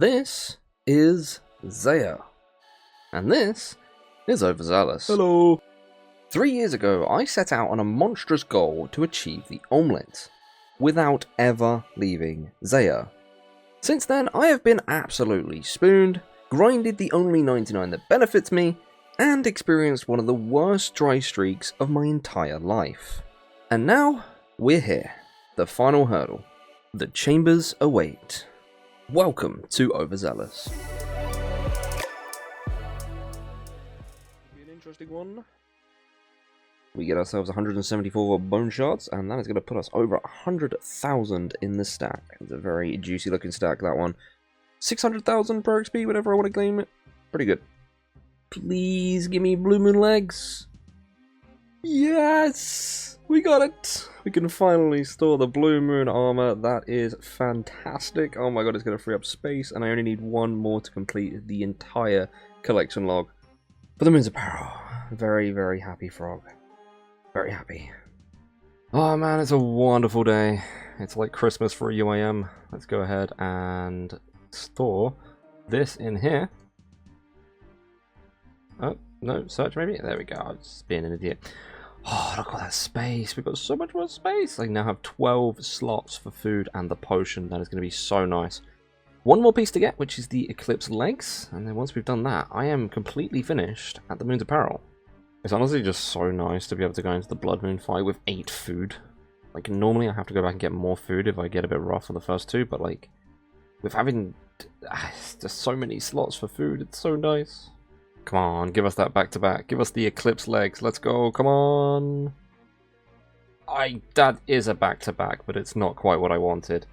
This is Zeah, and this is Overzeahlous. Hello! 3 years ago, I set out on a monstrous goal to achieve the Amulet, without ever leaving Zeah. Since then, I have been absolutely spooned, grinded the only 99 that benefits me, and experienced one of the worst dry streaks of my entire life. And now, we're here. The final hurdle. The chambers await. Welcome to Overzeahlous. Be an interesting one. We get ourselves 174 bone shards, and that is going to put us over 100,000 in the stack. It's a very juicy looking stack, that one. 600,000 per XP, whatever I want to claim it. Pretty good. Please give me blue moon legs. Yes! We got it! We can finally store the blue moon armor. That is fantastic. Oh my god, it's going to free up space, and I only need one more to complete the entire collection log. For the moon's apparel. Very, very happy frog. Very happy. Oh man, it's a wonderful day. It's like Christmas for a UIM. Let's go ahead and store this in here. Oh, no, search maybe? There we go, I was just being an idiot. Oh, look at all that space. We've got so much more space. I now have 12 slots for food and the potion. That is going to be so nice. One more piece to get, which is the Eclipse legs. And then once we've done that, I am completely finished at the moon's apparel. It's honestly just so nice to be able to go into the blood moon fight with 8 food. Like, normally I have to go back and get more food if I get a bit rough on the first 2. But, like, with having just so many slots for food, it's so nice. Come on, give us that back-to-back. Give us the Eclipse legs. Let's go. Come on. That is a back-to-back, but it's not quite what I wanted.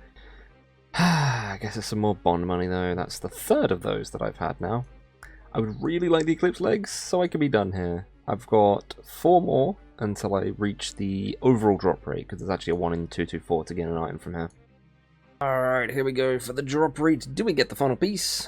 I guess it's some more bond money, though. That's the 3rd of those that I've had now. I would really like the Eclipse legs, so I can be done here. I've got 4 more until I reach the overall drop rate, because there's actually a 1 in 224 to get an item from here. Alright, here we go for the drop rate. Do we get the final piece?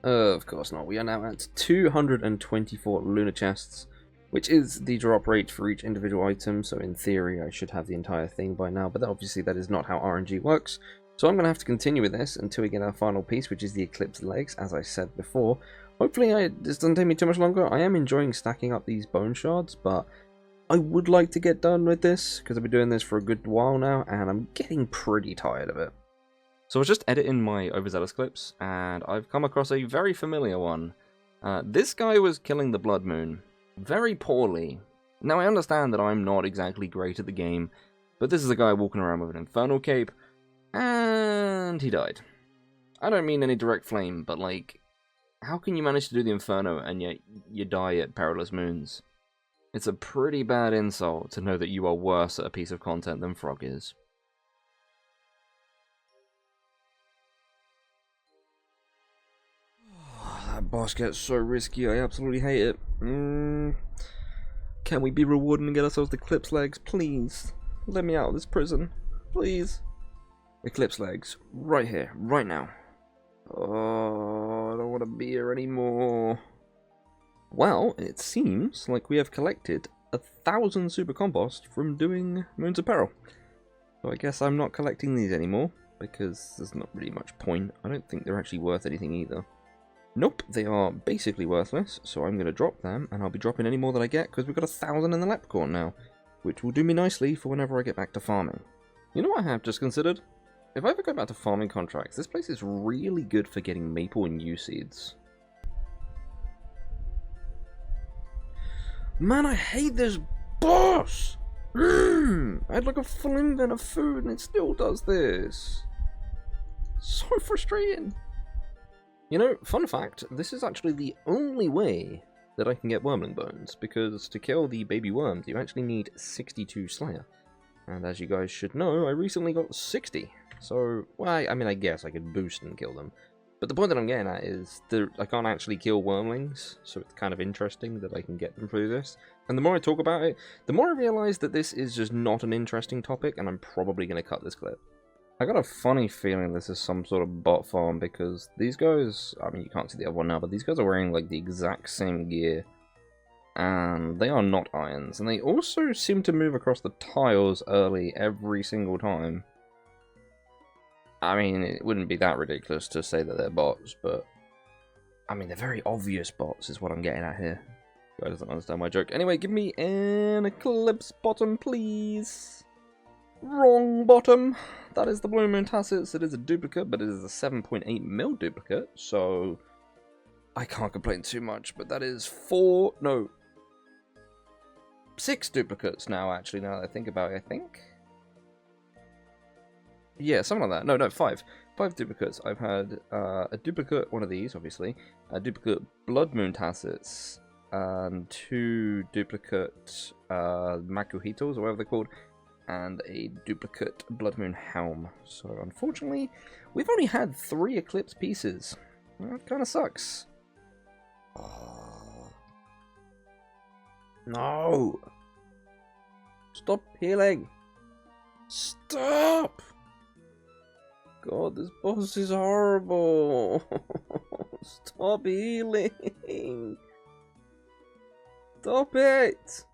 Of course not. We are now at 224 lunar chests, which is the drop rate for each individual item, so in theory I should have the entire thing by now, but obviously that is not how RNG works. So I'm going to have to continue with this until we get our final piece, which is the Eclipse legs, as I said before. Hopefully this doesn't take me too much longer. I am enjoying stacking up these bone shards, but I would like to get done with this, because I've been doing this for a good while now, and I'm getting pretty tired of it. So I was just editing my Overzealous clips, and I've come across a very familiar one. This guy was killing the Blood Moon very poorly. Now I understand that I'm not exactly great at the game, but this is a guy walking around with an Infernal Cape, and he died. I don't mean any direct flame, but like, how can you manage to do the Inferno and yet you die at perilous moons? It's a pretty bad insult to know that you are worse at a piece of content than Frog is. That boss gets so risky, I absolutely hate it. Can we be rewarded and get ourselves the Eclipse legs, please? Let me out of this prison, please. Eclipse legs, right here, right now. Oh, I don't want to be here anymore. Well, it seems like we have collected 1,000 super compost from doing Moon's Apparel. So I guess I'm not collecting these anymore, because there's not really much point. I don't think they're actually worth anything either. Nope, they are basically worthless, so I'm going to drop them, and I'll be dropping any more that I get, because we've got 1,000 in the leprechaun now, which will do me nicely for whenever I get back to farming. You know what I have just considered? If I ever go back to farming contracts, this place is really good for getting maple and yew seeds. Man, I hate this boss! I had like a full invent of food, and it still does this. So frustrating. You know, fun fact, this is actually the only way that I can get wormling bones, because to kill the baby worms, you actually need 62 Slayer. And as you guys should know, I recently got 60. So, well, I mean, I guess I could boost and kill them. But the point that I'm getting at is that I can't actually kill wormlings, so it's kind of interesting that I can get them through this. And the more I talk about it, the more I realise that this is just not an interesting topic, and I'm probably going to cut this clip. I got a funny feeling this is some sort of bot farm, because these guys, I mean, you can't see the other one now, but these guys are wearing like the exact same gear. And they are not irons, and they also seem to move across the tiles early every single time. I mean, it wouldn't be that ridiculous to say that they're bots, but I mean, they're very obvious bots is what I'm getting at here. You guys don't understand my joke. Anyway, give me an eclipse bottom, please. Wrong bottom. That is the Blue Moon Tassets. It is a duplicate, but it is a 7.8 mil duplicate, so I can't complain too much. But that is 6 duplicates now, actually, now that I think about it, I think. Yeah, something like that. No, 5. 5 duplicates. I've had a duplicate, one of these, obviously, a duplicate Blood Moon Tassets, and 2 duplicate Makuhitos, or whatever they're called, and a duplicate Blood Moon Helm. So, unfortunately, we've only had 3 Eclipse pieces. That kind of sucks. Oh. No! Stop healing! Stop! God, this boss is horrible. Stop healing. Stop it.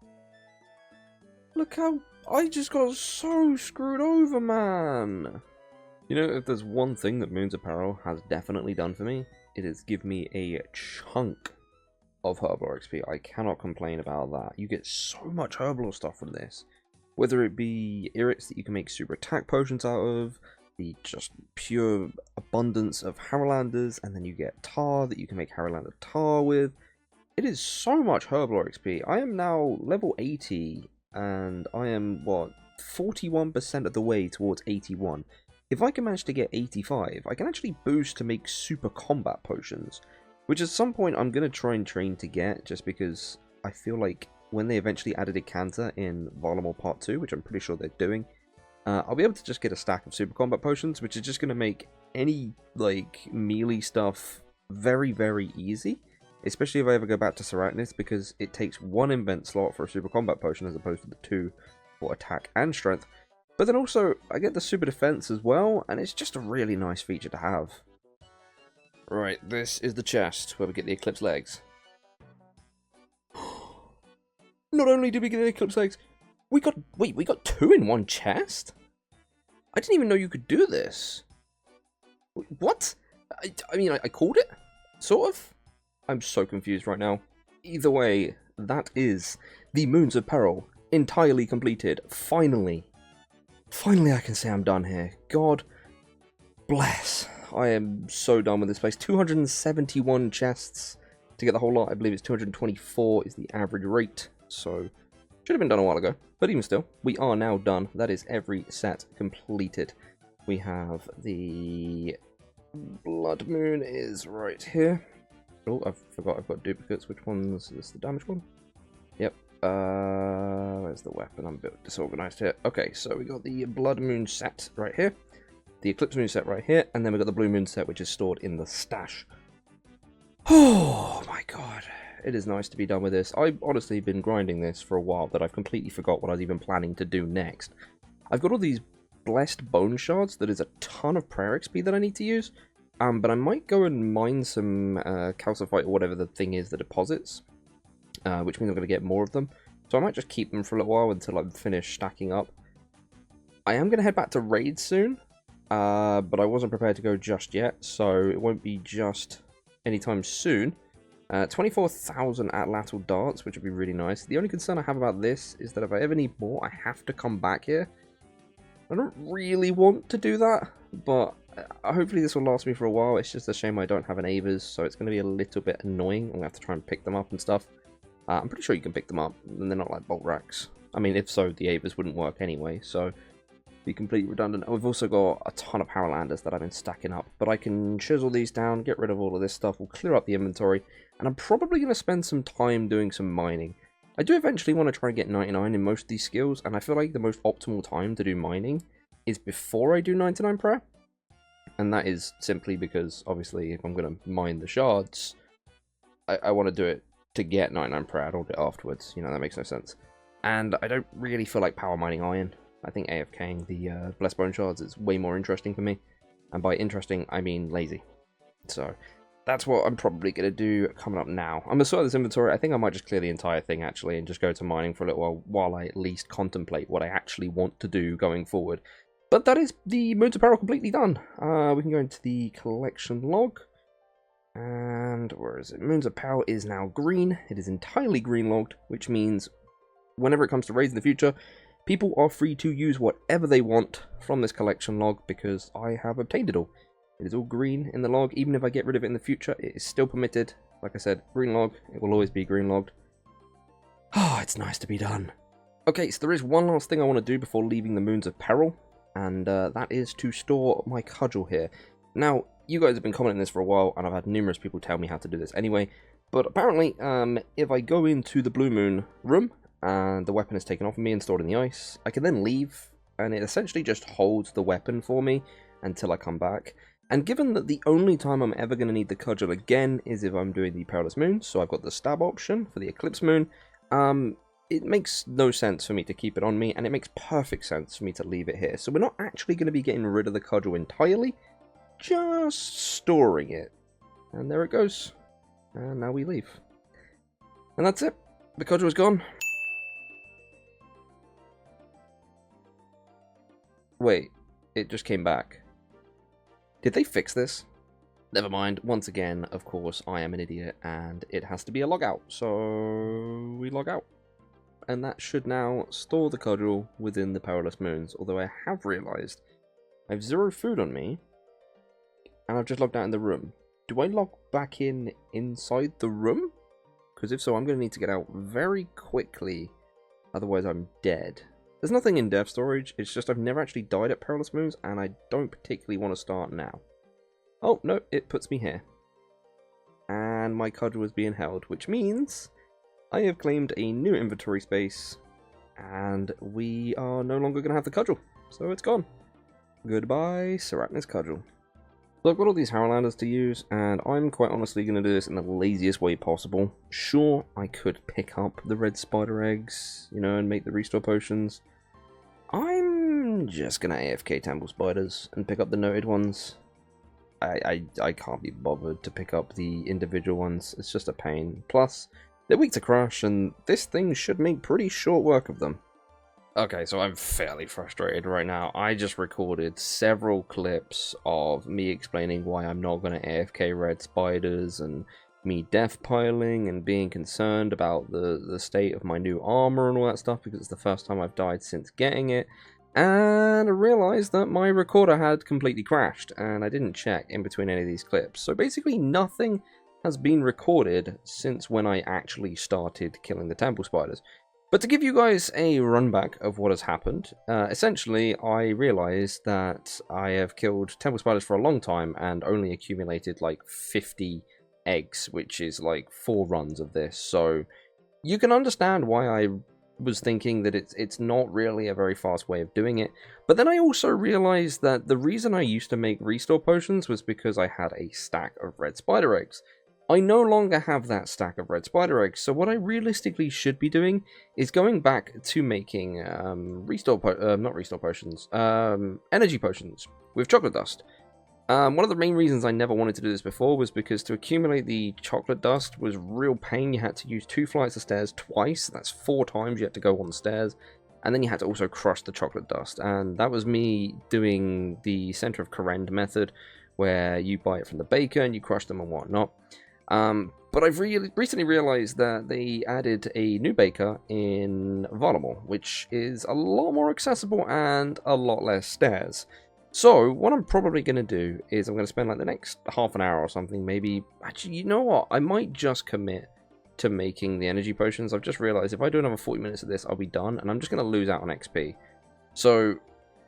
Look how I just got so screwed over, man. You know, if there's one thing that Moon's Apparel has definitely done for me, it is give me a chunk of herblore XP. I cannot complain about that. You get so much herblore stuff from this. Whether it be irrits that you can make super attack potions out of, the just pure abundance of Harrowlanders, and then you get tar that you can make Harrowlander tar with. It is so much herblore XP. I am now level 80, and I am, what, 41% of the way towards 81. If I can manage to get 85, I can actually boost to make super combat potions, which at some point I'm going to try and train to get, just because I feel like when they eventually added a Canter in Varlamore Part 2, which I'm pretty sure they're doing, I'll be able to just get a stack of super combat potions, which is just going to make any, like, melee stuff very, very easy. Especially if I ever go back to Sarachnis, because it takes 1 invent slot for a super combat potion as opposed to the 2 for attack and strength. But then also, I get the super defense as well, and it's just a really nice feature to have. Right, this is the chest where we get the Eclipse Legs. Not only did we get the Eclipse Legs, we got 2 in one chest? I didn't even know you could do this. What? I mean, I called it? Sort of? I'm so confused right now. Either way, that is the Moon's Apparel entirely completed. Finally. Finally I can say I'm done here. God bless. I am so done with this place. 271 chests to get the whole lot. I believe it's 224 is the average rate. So, should have been done a while ago. But even still, we are now done. That is every set completed. We have the Blood Moon is right here. Oh, I forgot I've got duplicates. Which one's this? The damage one? Yep. Where's the weapon? I'm a bit disorganized here. Okay, so we got the Blood Moon set right here. The Eclipse Moon set right here. And then we got the Blue Moon set, which is stored in the stash. Oh my god. It is nice to be done with this. I've honestly been grinding this for a while, that I've completely forgot what I was even planning to do next. I've got all these blessed bone shards that is a ton of prayer XP that I need to use. But I might go and mine some calcifite or whatever the thing is that deposits, which means I'm going to get more of them. So I might just keep them for a little while until I finish stacking up. I am going to head back to raid soon, but I wasn't prepared to go just yet, so it won't be just anytime soon. 24,000 atlatl darts, which would be really nice. The only concern I have about this is that if I ever need more, I have to come back here. I don't really want to do that, but hopefully this will last me for a while. It's just a shame I don't have an Avers, so it's going to be a little bit annoying. I'm going to have to try and pick them up and stuff. I'm pretty sure you can pick them up, and they're not like bolt racks. I mean, if so, the Avers wouldn't work anyway, so be completely redundant. We've also got a ton of Harrowlanders that I've been stacking up, but I can chisel these down, get rid of all of this stuff, we'll clear up the inventory, and I'm probably going to spend some time doing some mining. I do eventually want to try and get 99 in most of these skills, and I feel like the most optimal time to do mining is before I do 99 prayer. And that is simply because, obviously, if I'm going to mine the shards, I want to do it to get 99 prayer. I don't do it afterwards. You know, that makes no sense. And I don't really feel like power mining iron. I think AFKing the Blessed Bone Shards is way more interesting for me. And by interesting, I mean lazy. So, that's what I'm probably going to do coming up now. I'm going to sort this inventory. I think I might just clear the entire thing, actually, and just go to mining for a little while I at least contemplate what I actually want to do going forward. But that is the Moon's Apparel completely done. We can go into the collection log. And where is it? Moon's Apparel is now green. It is entirely green logged, which means whenever it comes to raids in the future, people are free to use whatever they want from this collection log because I have obtained it all. It is all green in the log. Even if I get rid of it in the future, it is still permitted. Like I said, green log. It will always be green logged. Ah, it's nice to be done. Okay, so there is one last thing I want to do before leaving the Moons of Peril, and that is to store my cudgel here. Now, you guys have been commenting this for a while, and I've had numerous people tell me how to do this anyway, but apparently, if I go into the Blue Moon room, and the weapon is taken off of me and stored in the ice, I can then leave, and it essentially just holds the weapon for me until I come back. And given that the only time I'm ever going to need the cudgel again is if I'm doing the Perilous Moon, so I've got the stab option for the Eclipse Moon, it makes no sense for me to keep it on me, and it makes perfect sense for me to leave it here. So we're not actually going to be getting rid of the cudgel entirely, just storing it. And there it goes. And now we leave. And that's it. The cudgel is gone. Wait, it just came back. Did they fix this? Never mind. Once again, of course, I am an idiot, and it has to be a logout. So we log out. And that should now store the cudgel within the Perilous Moons. Although I have realised I have 0 food on me, and I've just logged out in the room. Do I log back in inside the room? Because if so, I'm going to need to get out very quickly. Otherwise, I'm dead. There's nothing in dev storage. It's just I've never actually died at Perilous Moons, and I don't particularly want to start now. Oh, no, it puts me here. And my cudgel is being held, which means I have claimed a new inventory space, and we are no longer going to have the cudgel. So it's gone. Goodbye, Sarachnis Cudgel. So I've got all these Harrowlanders to use, and I'm quite honestly going to do this in the laziest way possible. Sure, I could pick up the red spider eggs, you know, and make the restore potions. I'm just going to AFK Temple Spiders and pick up the noted ones. I can't be bothered to pick up the individual ones. It's just a pain. Plus, they're weak to crush, and this thing should make pretty short work of them. Okay, so I'm fairly frustrated right now. I just recorded several clips of me explaining why I'm not going to AFK red spiders, and me death piling and being concerned about the state of my new armor and all that stuff, because it's the first time I've died since getting it. And I realised that my recorder had completely crashed, and I didn't check in between any of these clips. So basically nothing has been recorded since when I actually started killing the temple spiders. But to give you guys a runback of what has happened, essentially I realised that I have killed temple spiders for a long time and only accumulated like 50 eggs, which is like 4 runs of this. So you can understand why I was thinking that it's not really a very fast way of doing it. But then I also realised that the reason I used to make restore potions was because I had a stack of red spider eggs. I no longer have that stack of red spider eggs, so what I realistically should be doing is going back to making energy potions with chocolate dust. One of the main reasons I never wanted to do this before was because to accumulate the chocolate dust was real pain. You had to use 2 flights of stairs twice. That's 4 times you had to go on the stairs. And then you had to also crush the chocolate dust. And that was me doing the Center of Corrend method, where you buy it from the baker and you crush them and whatnot. But I've recently realised that they added a new baker in Varlamore, which is a lot more accessible and a lot less stairs. So, what I'm probably going to do is I'm going to spend like the next half an hour or something, maybe. Actually, you know what? I might just commit to making the energy potions. I've just realised if I do another 40 minutes of this, I'll be done, and I'm just going to lose out on XP. So,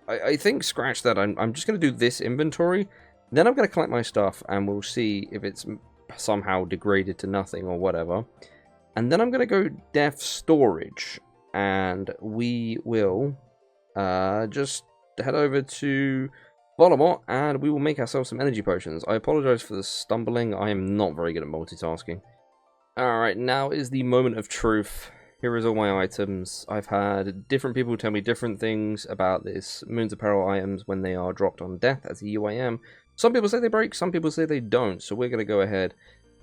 I think scratch that. I'm just going to do this inventory, then I'm going to collect my stuff, and we'll see if it's somehow degraded to nothing or whatever. And then I'm going to go def storage, and we will just head over to Varlamore, and we will make ourselves some energy potions. I apologize for the stumbling. I am not very good at multitasking. Alright, now is the moment of truth. Here is all my items. I've had different people tell me different things about this Moon's Apparel items when they are dropped on death as a UIM. Some people say they break, some people say they don't, so we're going to go ahead.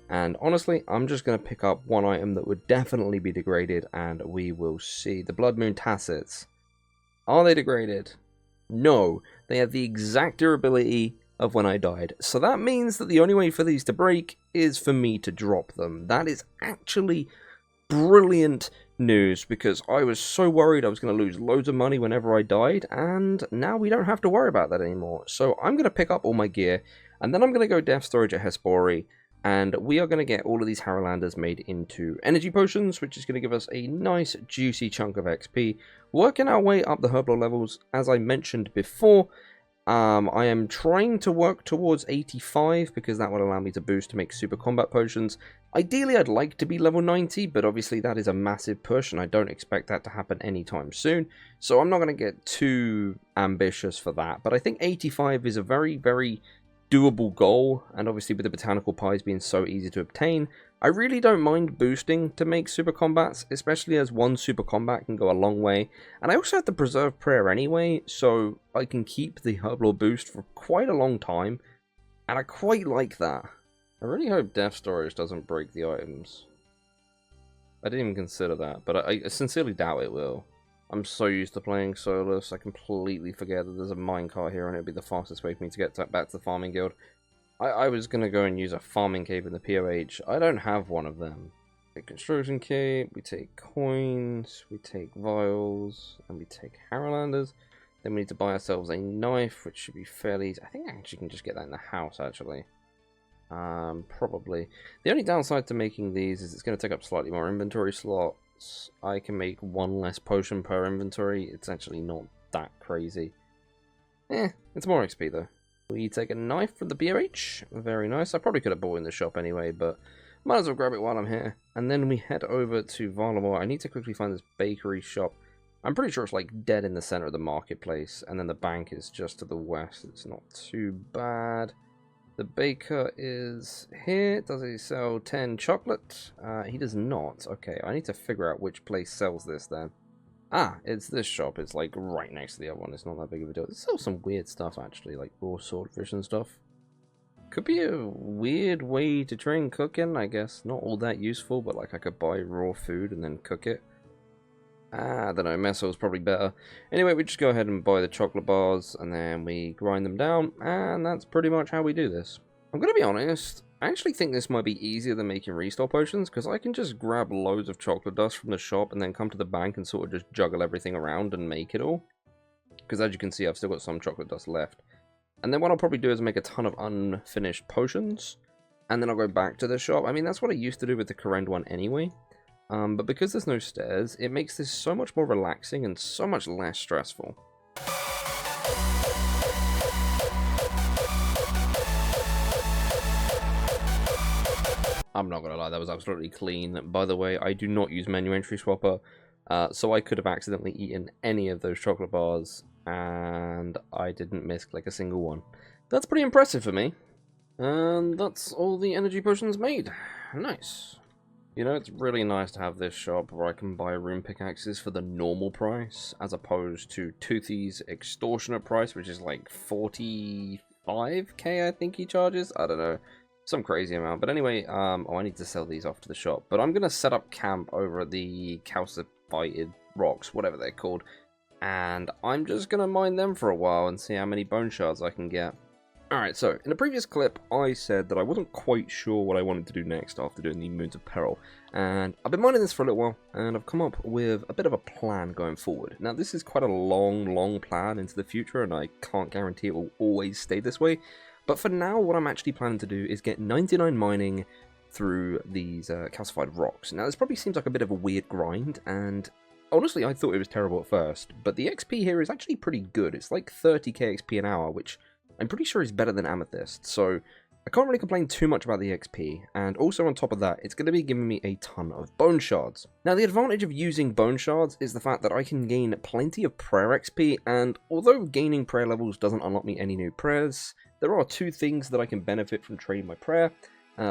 And honestly, I'm just going to pick up one item that would definitely be degraded, and we will see. The Blood Moon Tassets. Are they degraded? No, they have the exact durability of when I died. So that means that the only way for these to break is for me to drop them. That is actually brilliant news, because I was so worried I was going to lose loads of money whenever I died, and now we don't have to worry about that anymore. So I'm going to pick up all my gear, and then I'm going to go depth storage at Hespori, and we are going to get all of these Harrowlanders made into energy potions, which is going to give us a nice juicy chunk of XP, working our way up the herblore levels. As I mentioned before, I am trying to work towards 85, because that would allow me to boost to make super combat potions. Ideally, I'd like to be level 90, but obviously that is a massive push, and I don't expect that to happen anytime soon. So I'm not going to get too ambitious for that, but I think 85 is a very, very doable goal, and obviously with the botanical pies being so easy to obtain, I really don't mind boosting to make super combats, especially as one super combat can go a long way. And I also have the preserve prayer anyway, so I can keep the herblore boost for quite a long time, and I quite like that. I really hope depth storage doesn't break the items. I didn't even consider that, but I sincerely doubt it will. I'm so used to playing solus, I completely forget that there's a minecart here and it'll be the fastest way for me to get back to the farming guild. I was going to go and use a farming cave in the POH. I don't have one of them. Take construction kit, we take coins, we take vials, and we take Harrowlanders. Then we need to buy ourselves a knife, which should be fairly easy. I think I actually can just get that in the house, actually. Probably. The only downside to making these is it's going to take up slightly more inventory slots. I can make one less potion per inventory. It's actually not that crazy. It's more XP though. We take a knife from the BOH. Very nice. I probably could have bought it in the shop anyway, but might as well grab it while I'm here. And then we head over to Varlamore. I need to quickly find this bakery shop. I'm pretty sure it's like dead in the center of the marketplace, and then the bank is just to the west. It's not too bad. The baker is here. Does he sell 10 chocolate? He does not. Okay, I need to figure out which place sells this then. Ah, it's this shop. It's like right next to the other one. It's not that big of a deal. It sells some weird stuff actually, like raw swordfish and stuff. Could be a weird way to train cooking, I guess. Not all that useful, but like I could buy raw food and then cook it. I don't know, Messel's probably better. Anyway, we just go ahead and buy the chocolate bars, and then we grind them down, and that's pretty much how we do this. I'm going to be honest, I actually think this might be easier than making restore potions, because I can just grab loads of chocolate dust from the shop, and then come to the bank and sort of just juggle everything around and make it all. Because as you can see, I've still got some chocolate dust left. And then what I'll probably do is make a ton of unfinished potions, and then I'll go back to the shop. I mean, that's what I used to do with the Corrend one anyway. But because there's no stairs, it makes this so much more relaxing and so much less stressful. I'm not gonna lie, that was absolutely clean. By the way, I do not use menu entry swapper, so I could have accidentally eaten any of those chocolate bars, and I didn't misclick a single one. That's pretty impressive for me. And that's all the energy potions made. Nice. You know, it's really nice to have this shop where I can buy rune pickaxes for the normal price, as opposed to Toothy's extortionate price, which is like 45k I think he charges. I don't know, some crazy amount. But anyway, I need to sell these off to the shop. But I'm going to set up camp over the calcified rocks, whatever they're called. And I'm just going to mine them for a while and see how many bone shards I can get. Alright, so, in a previous clip, I said that I wasn't quite sure what I wanted to do next after doing the Moons of Peril, and I've been mining this for a little while, and I've come up with a bit of a plan going forward. Now, this is quite a long plan into the future, and I can't guarantee it will always stay this way, but for now, what I'm actually planning to do is get 99 mining through these calcified rocks. Now, this probably seems like a bit of a weird grind, and honestly, I thought it was terrible at first, but the XP here is actually pretty good. It's like 30k XP an hour, which I'm pretty sure is better than Amethyst, so I can't really complain too much about the XP, and also on top of that, it's going to be giving me a ton of bone shards. Now, the advantage of using bone shards is the fact that I can gain plenty of prayer XP, and although gaining prayer levels doesn't unlock me any new prayers, there are two things that I can benefit from trading my prayer.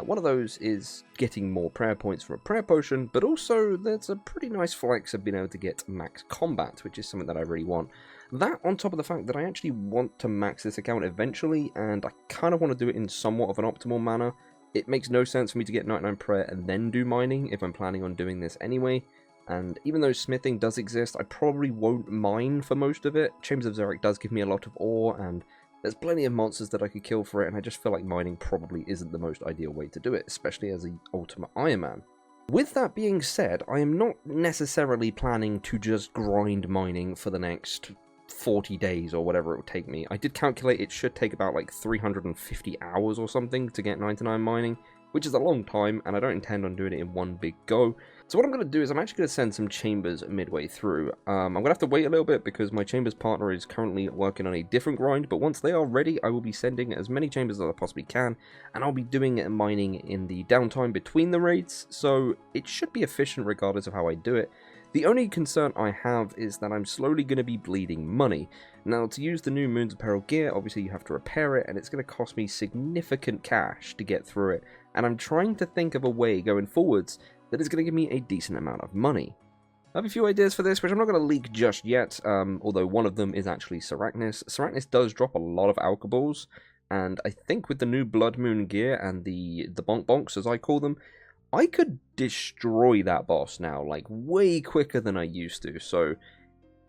One of those is getting more prayer points from a prayer potion, but also there's a pretty nice flex of being able to get max combat, which is something that I really want. That, on top of the fact that I actually want to max this account eventually, and I kind of want to do it in somewhat of an optimal manner. It makes no sense for me to get 99 prayer and then do mining if I'm planning on doing this anyway. and even though smithing does exist, I probably won't mine for most of it. Chambers of Xeric does give me a lot of ore, and there's plenty of monsters that I could kill for it, and I just feel like mining probably isn't the most ideal way to do it, especially as an ultimate Iron Man. With that being said, I am not necessarily planning to just grind mining for the next 40 days or whatever it will take me. I did calculate it should take about like 350 hours or something to get 99 mining, which is a long time, and I don't intend on doing it in one big go. So what I'm going to do is I'm actually going to send some chambers midway through. I'm going to have to wait a little bit because my chambers partner is currently working on a different grind, but once they are ready, I will be sending as many chambers as I possibly can, and I'll be doing mining in the downtime between the raids, so it should be efficient regardless of how I do it. The only concern I have is that I'm slowly going to be bleeding money. Now, to use the new Moon's Apparel gear, obviously you have to repair it, and it's going to cost me significant cash to get through it, and I'm trying to think of a way going forwards that is going to give me a decent amount of money. I have a few ideas for this, which I'm not going to leak just yet, although one of them is actually Sarachnis. Sarachnis does drop a lot of alcohols, and I think with the new Blood Moon gear and the bonk bonks, as I call them, I could destroy that boss now, like, way quicker than I used to, so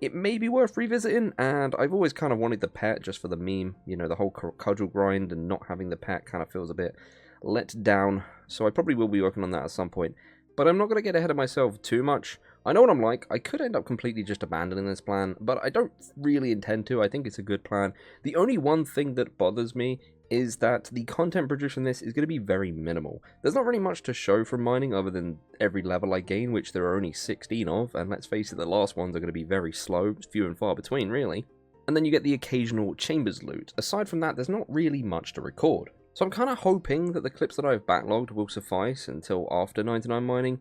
it may be worth revisiting, and I've always kind of wanted the pet just for the meme. You know, the whole cudgel grind and not having the pet kind of feels a bit let down, so I probably will be working on that at some point. But I'm not going to get ahead of myself too much. I know what I'm like. I could end up completely just abandoning this plan, but I don't really intend to. I think it's a good plan. The only one thing that bothers me is that the content produced from this is going to be very minimal. There's not really much to show from mining other than every level I gain, which there are only 16 of, and let's face it, the last ones are going to be very slow, few and far between, really. And then you get the occasional chambers loot. Aside from that, there's not really much to record. So I'm kind of hoping that the clips that I've backlogged will suffice until after 99 mining,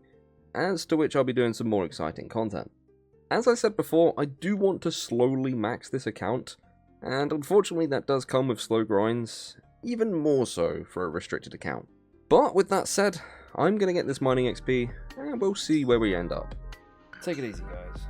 as to which I'll be doing some more exciting content. As I said before, I do want to slowly max this account, and unfortunately that does come with slow grinds, even more so for a restricted account. But with that said, I'm going to get this mining XP, and we'll see where we end up. Take it easy, guys.